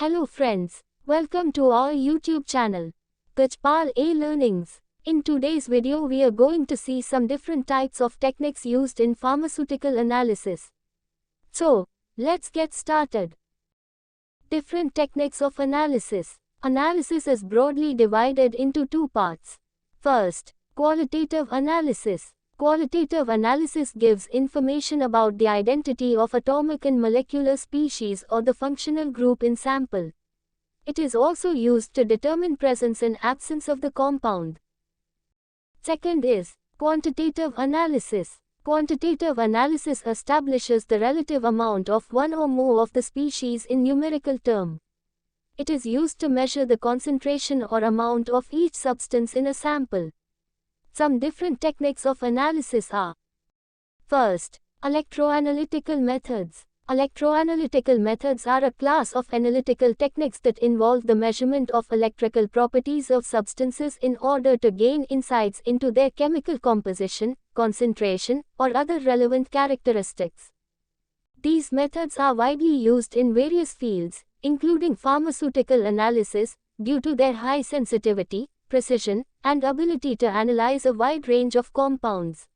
Hello friends, welcome to our YouTube channel, Kachpal A Learnings. In today's video we are going to see some different types of techniques used in pharmaceutical analysis. So, let's get started. Different techniques of analysis. Analysis is broadly divided into two parts. First, qualitative analysis. Qualitative analysis gives information about the identity of atomic and molecular species or the functional group in sample. It is also used to determine presence and absence of the compound. Second is quantitative analysis. Quantitative analysis establishes the relative amount of one or more of the species in numerical term. It is used to measure the concentration or amount of each substance in a sample. Some different techniques of analysis are: first, electroanalytical methods. Electroanalytical methods are a class of analytical techniques that involve the measurement of electrical properties of substances in order to gain insights into their chemical composition, concentration, or other relevant characteristics. These methods are widely used in various fields, including pharmaceutical analysis, due to their high sensitivity, precision, and ability to analyze a wide range of compounds.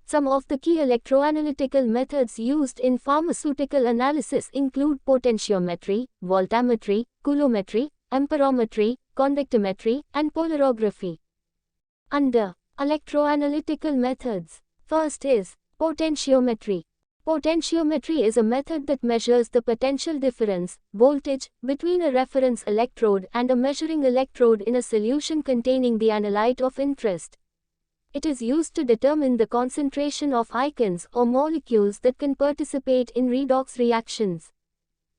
Some of the key electroanalytical methods used in pharmaceutical analysis include potentiometry, voltammetry, coulometry, amperometry, conductometry, and polorography. Under electroanalytical methods, first is potentiometry. Potentiometry is a method that measures the potential difference, voltage, between a reference electrode and a measuring electrode in a solution containing the analyte of interest. It is used to determine the concentration of ions or molecules that can participate in redox reactions.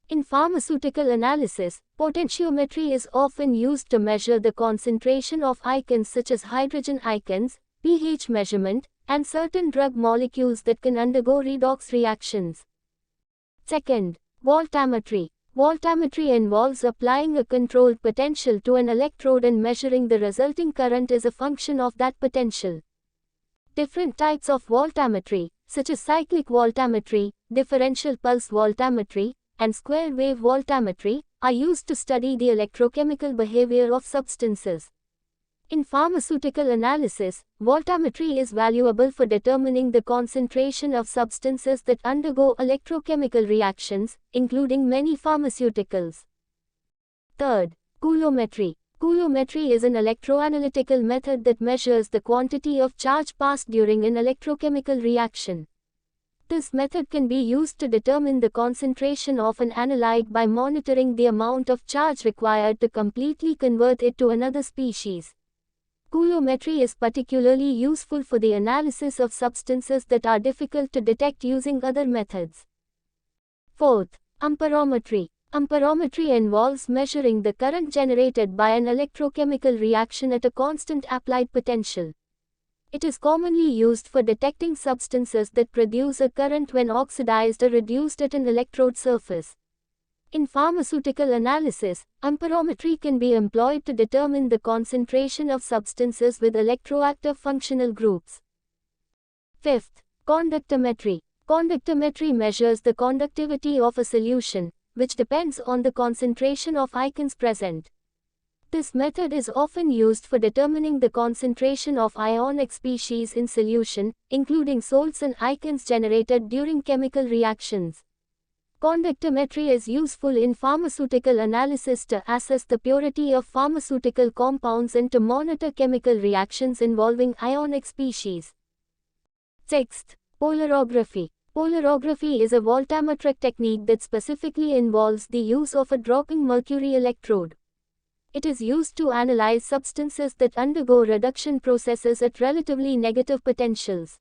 In pharmaceutical analysis, potentiometry is often used to measure the concentration of ions such as hydrogen ions, pH measurement, and certain drug molecules that can undergo redox reactions. Second, voltammetry. Voltammetry involves applying a controlled potential to an electrode and measuring the resulting current as a function of that potential. Different types of voltammetry, such as cyclic voltammetry, differential pulse voltammetry, and square wave voltammetry, are used to study the electrochemical behavior of substances. In pharmaceutical analysis, voltammetry is valuable for determining the concentration of substances that undergo electrochemical reactions, including many pharmaceuticals. Third, coulometry. Coulometry is an electroanalytical method that measures the quantity of charge passed during an electrochemical reaction. This method can be used to determine the concentration of an analyte by monitoring the amount of charge required to completely convert it to another species. Coulometry is particularly useful for the analysis of substances that are difficult to detect using other methods. Fourth, amperometry. Amperometry involves measuring the current generated by an electrochemical reaction at a constant applied potential. It is commonly used for detecting substances that produce a current when oxidized or reduced at an electrode surface. In pharmaceutical analysis, amperometry can be employed to determine the concentration of substances with electroactive functional groups. Fifth, conductometry. Conductometry measures the conductivity of a solution, which depends on the concentration of ions present. This method is often used for determining the concentration of ionic species in solution, including salts and ions generated during chemical reactions. Conductometry is useful in pharmaceutical analysis to assess the purity of pharmaceutical compounds and to monitor chemical reactions involving ionic species. Sixth, polorography. Polorography is a voltammetric technique that specifically involves the use of a dropping mercury electrode. It is used to analyze substances that undergo reduction processes at relatively negative potentials.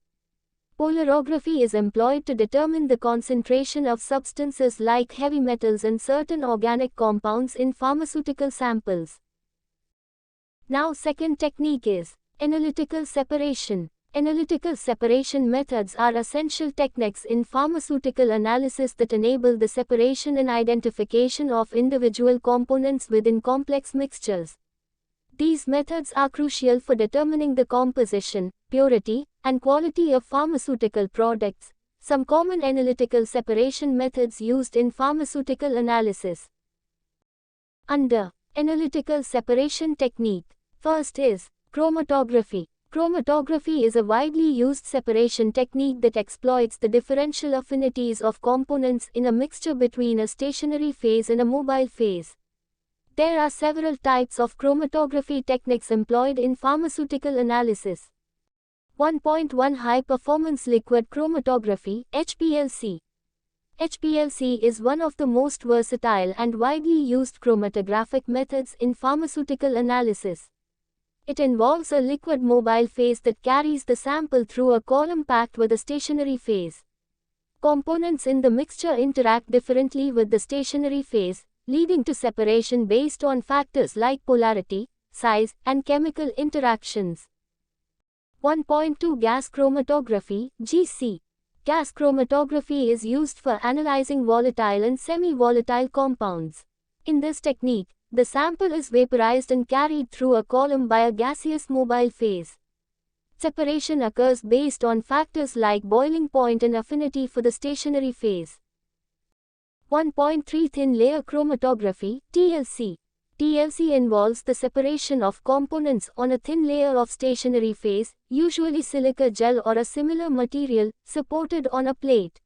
Polorography is employed to determine the concentration of substances like heavy metals and certain organic compounds in pharmaceutical samples. Now, second technique is analytical separation. Analytical separation methods are essential techniques in pharmaceutical analysis that enable the separation and identification of individual components within complex mixtures. These methods are crucial for determining the composition, purity, and quality of pharmaceutical products. Some common analytical separation methods used in pharmaceutical analysis. under analytical separation technique. First is chromatography. Chromatography is a widely used separation technique that exploits the differential affinities of components in a mixture between a stationary phase and a mobile phase. There are several types of chromatography techniques employed in pharmaceutical analysis. 1.1 High-performance liquid chromatography, HPLC. HPLC is one of the most versatile and widely used chromatographic methods in pharmaceutical analysis. It involves a liquid mobile phase that carries the sample through a column packed with a stationary phase. Components in the mixture interact differently with the stationary phase, leading to separation based on factors like polarity, size, and chemical interactions. 1.2 Gas chromatography, GC. Gas chromatography is used for analyzing volatile and semi-volatile compounds. In this technique, the sample is vaporized and carried through a column by a gaseous mobile phase. Separation occurs based on factors like boiling point and affinity for the stationary phase. 1.3 Thin layer chromatography, TLC. TLC involves the separation of components on a thin layer of stationary phase, usually silica gel or a similar material, supported on a plate.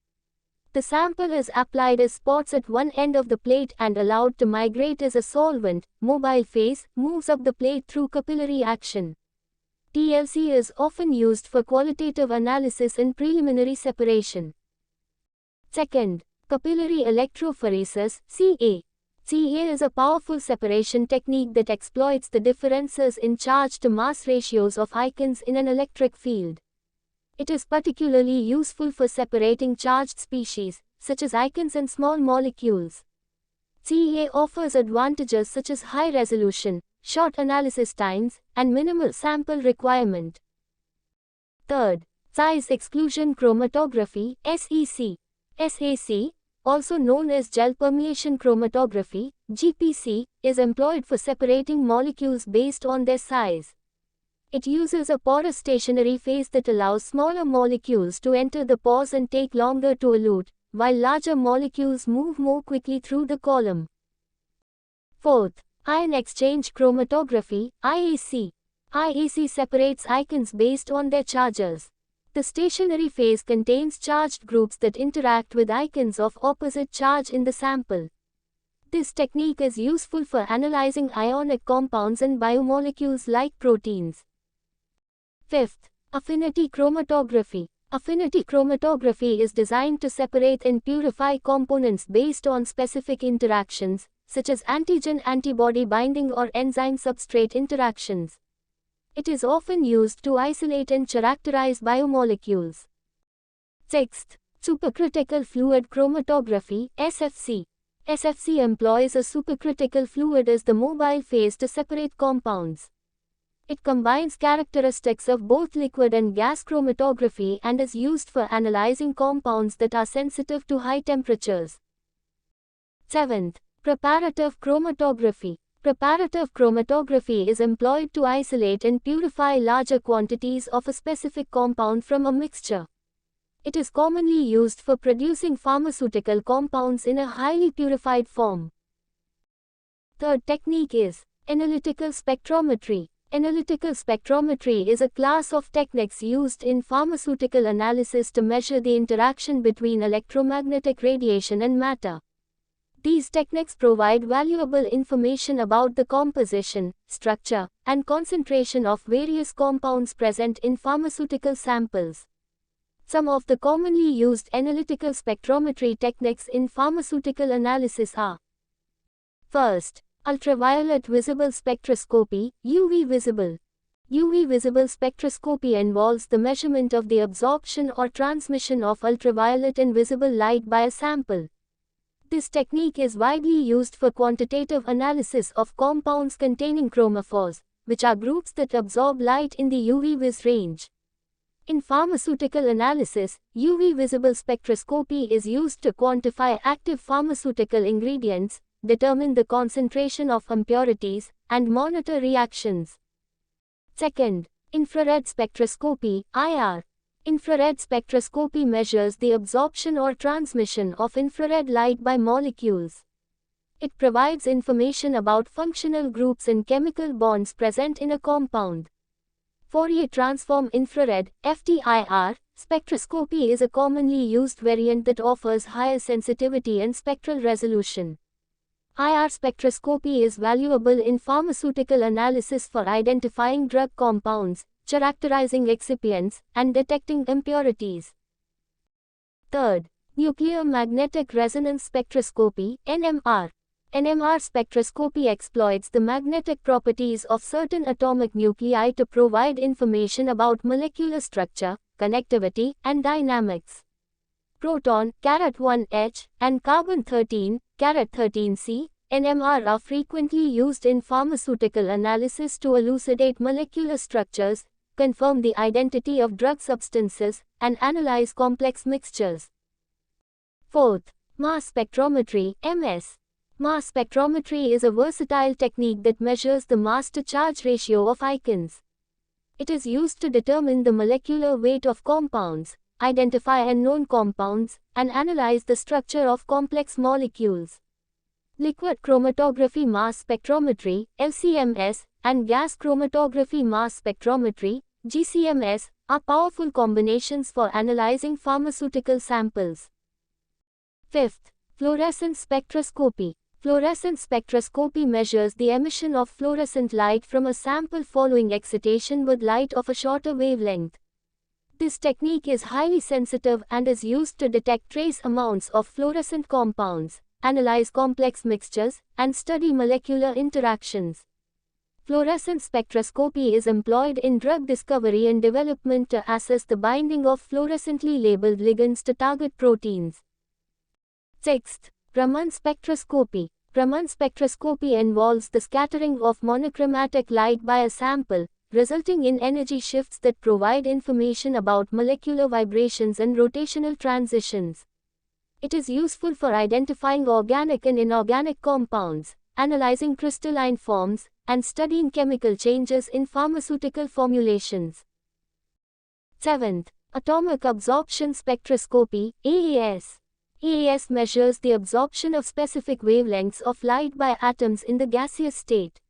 The sample is applied as spots at one end of the plate and allowed to migrate as a solvent. Mobile phase moves up the plate through capillary action. TLC is often used for qualitative analysis and preliminary separation. Second, capillary electrophoresis, CA. CA is a powerful separation technique that exploits the differences in charge to mass ratios of ions in an electric field. It is particularly useful for separating charged species, such as ions and small molecules. CA offers advantages such as high resolution, short analysis times, and minimal sample requirement. Third, size exclusion chromatography, SEC. SAC, also known as gel permeation chromatography, GPC, is employed for separating molecules based on their size. It uses a porous stationary phase that allows smaller molecules to enter the pores and take longer to elute, while larger molecules move more quickly through the column. Fourth, ion exchange chromatography, IAC. IAC separates ions based on their charges. The stationary phase contains charged groups that interact with ions of opposite charge in the sample. This technique is useful for analyzing ionic compounds and biomolecules like proteins. Fifth, affinity chromatography. Affinity chromatography is designed to separate and purify components based on specific interactions, such as antigen-antibody binding or enzyme-substrate interactions. It is often used to isolate and characterize biomolecules. Sixth, supercritical fluid chromatography, SFC. SFC employs a supercritical fluid as the mobile phase to separate compounds. It combines characteristics of both liquid and gas chromatography and is used for analyzing compounds that are sensitive to high temperatures. Seventh, preparative chromatography. Preparative chromatography is employed to isolate and purify larger quantities of a specific compound from a mixture. It is commonly used for producing pharmaceutical compounds in a highly purified form. Third technique is analytical spectrometry. Analytical spectrometry is a class of techniques used in pharmaceutical analysis to measure the interaction between electromagnetic radiation and matter. These techniques provide valuable information about the composition, structure, and concentration of various compounds present in pharmaceutical samples. Some of the commonly used analytical spectrometry techniques in pharmaceutical analysis are: first, ultraviolet visible spectroscopy, UV visible. UV visible spectroscopy involves the measurement of the absorption or transmission of ultraviolet and visible light by a sample. This technique is widely used for quantitative analysis of compounds containing chromophores, which are groups that absorb light in the UV-vis range. In pharmaceutical analysis, UV visible spectroscopy is used to quantify active pharmaceutical ingredients, determine the concentration of impurities, and monitor reactions. Second, infrared spectroscopy, IR. Infrared spectroscopy measures the absorption or transmission of infrared light by molecules. It provides information about functional groups and chemical bonds present in a compound. Fourier transform infrared (FTIR) spectroscopy is a commonly used variant that offers higher sensitivity and spectral resolution. IR spectroscopy is valuable in pharmaceutical analysis for identifying drug compounds, characterizing excipients, and detecting impurities. Third, nuclear magnetic resonance spectroscopy (NMR). NMR spectroscopy exploits the magnetic properties of certain atomic nuclei to provide information about molecular structure, connectivity, and dynamics. Proton (1H) and carbon-13 (13C) NMR are frequently used in pharmaceutical analysis to elucidate molecular structures, confirm the identity of drug substances, and analyze complex mixtures. Fourth, mass spectrometry (MS). Mass spectrometry is a versatile technique that measures the mass-to-charge ratio of ions. It is used to determine the molecular weight of compounds, identify unknown compounds, and analyze the structure of complex molecules. Liquid chromatography mass spectrometry (LCMS) and gas chromatography mass spectrometry (GCMS) are powerful combinations for analyzing pharmaceutical samples. Fifth, fluorescence spectroscopy. Fluorescence spectroscopy measures the emission of fluorescent light from a sample following excitation with light of a shorter wavelength. This technique is highly sensitive and is used to detect trace amounts of fluorescent compounds, analyze complex mixtures, and study molecular interactions. Fluorescence spectroscopy is employed in drug discovery and development to assess the binding of fluorescently labeled ligands to target proteins. Sixth, Raman spectroscopy. Raman spectroscopy involves the scattering of monochromatic light by a sample, resulting in energy shifts that provide information about molecular vibrations and rotational transitions. It is useful for identifying organic and inorganic compounds, analyzing crystalline forms, and studying chemical changes in pharmaceutical formulations. Seventh, atomic absorption spectroscopy (AAS). AAS measures the absorption of specific wavelengths of light by atoms in the gaseous state.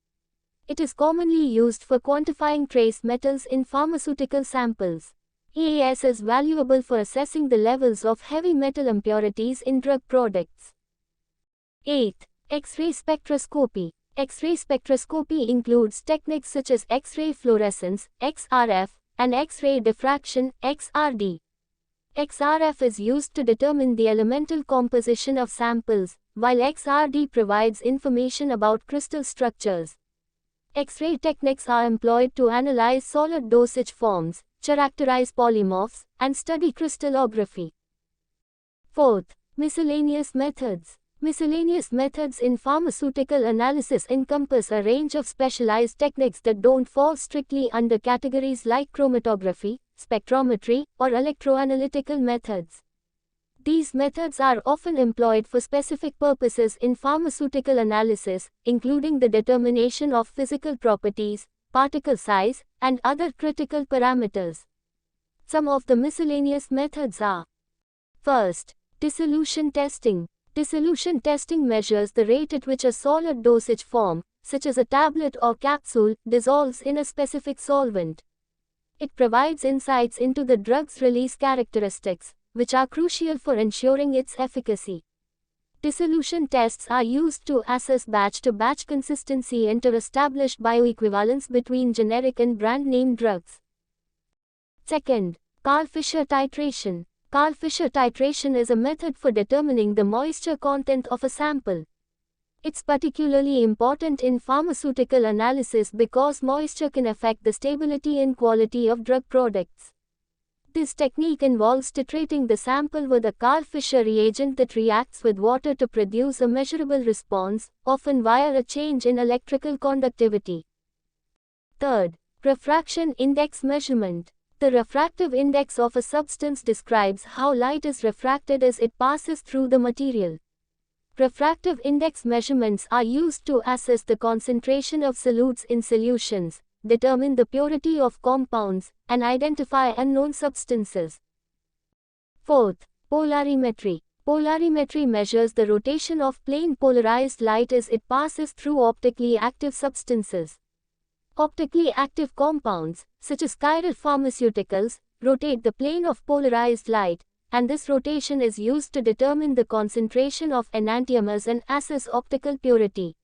It is commonly used for quantifying trace metals in pharmaceutical samples. AAS is valuable for assessing the levels of heavy metal impurities in drug products. 8th, X-ray spectroscopy. X-ray spectroscopy includes techniques such as X-ray fluorescence, XRF, and X-ray diffraction, XRD. XRF is used to determine the elemental composition of samples, while XRD provides information about crystal structures. X-ray techniques are employed to analyze solid dosage forms, characterize polymorphs, and study crystallography. 4th, miscellaneous methods. Miscellaneous methods in pharmaceutical analysis encompass a range of specialized techniques that don't fall strictly under categories like chromatography, spectrometry, or electroanalytical methods. These methods are often employed for specific purposes in pharmaceutical analysis, including the determination of physical properties, particle size, and other critical parameters. Some of the miscellaneous methods are: first, dissolution testing. Dissolution testing measures the rate at which a solid dosage form, such as a tablet or capsule, dissolves in a specific solvent. It provides insights into the drug's release characteristics, which are crucial for ensuring its efficacy. Dissolution tests are used to assess batch-to-batch consistency and to establish bioequivalence between generic and brand-name drugs. Second, Karl Fischer titration. Karl Fischer titration is a method for determining the moisture content of a sample. It's particularly important in pharmaceutical analysis because moisture can affect the stability and quality of drug products. This technique involves titrating the sample with a Karl Fischer reagent that reacts with water to produce a measurable response, often via a change in electrical conductivity. Third, refraction index measurement. The refractive index of a substance describes how light is refracted as it passes through the material. Refractive index measurements are used to assess the concentration of solutes in solutions, determine the purity of compounds, and identify unknown substances. Fourth, polarimetry. Polarimetry measures the rotation of plane polarized light as it passes through optically active substances. Optically active compounds, such as chiral pharmaceuticals, rotate the plane of polarized light, and this rotation is used to determine the concentration of enantiomers and assess optical purity.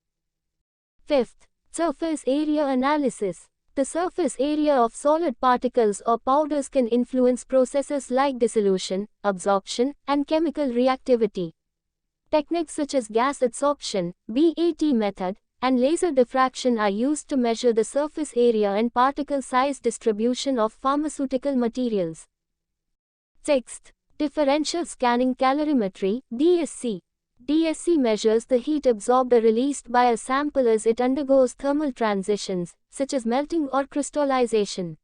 Fifth, surface area analysis. The surface area of solid particles or powders can influence processes like dissolution, absorption, and chemical reactivity. Techniques such as gas adsorption, BAT method, and laser diffraction are used to measure the surface area and particle size distribution of pharmaceutical materials. Sixth, differential scanning calorimetry, DSC. DSC measures the heat absorbed or released by a sample as it undergoes thermal transitions, such as melting or crystallization.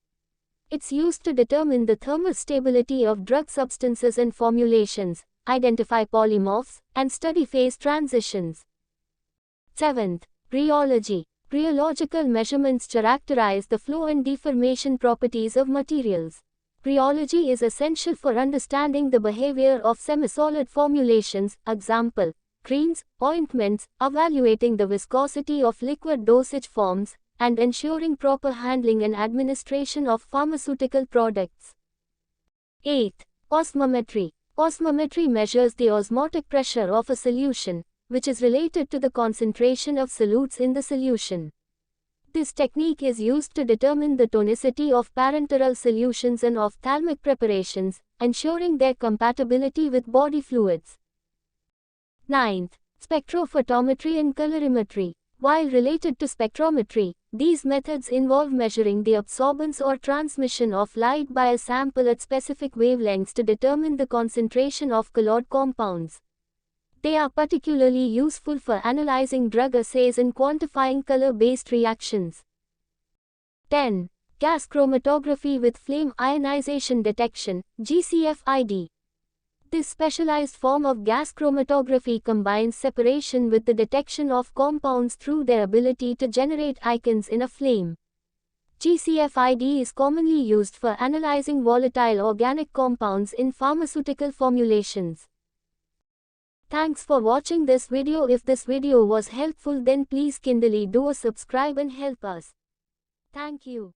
It's used to determine the thermal stability of drug substances and formulations, identify polymorphs, and study phase transitions. Seventh, rheology. Rheological measurements characterize the flow and deformation properties of materials. Rheology is essential for understanding the behavior of semisolid formulations, example, creams, ointments, evaluating the viscosity of liquid dosage forms, and ensuring proper handling and administration of pharmaceutical products. 8. Osmometry. Osmometry measures the osmotic pressure of a solution, which is related to the concentration of solutes in the solution. This technique is used to determine the tonicity of parenteral solutions and ophthalmic preparations, ensuring their compatibility with body fluids. 9th, spectrophotometry and colorimetry. While related to spectrometry, these methods involve measuring the absorbance or transmission of light by a sample at specific wavelengths to determine the concentration of colored compounds. They are particularly useful for analyzing drug assays and quantifying color-based reactions. 10. Gas chromatography with flame ionization detection, GCFID. This specialized form of gas chromatography combines separation with the detection of compounds through their ability to generate icons in a flame. GCFID is commonly used for analyzing volatile organic compounds in pharmaceutical formulations. Thanks for watching this video. If this video was helpful, then please kindly do a subscribe and help us. Thank you.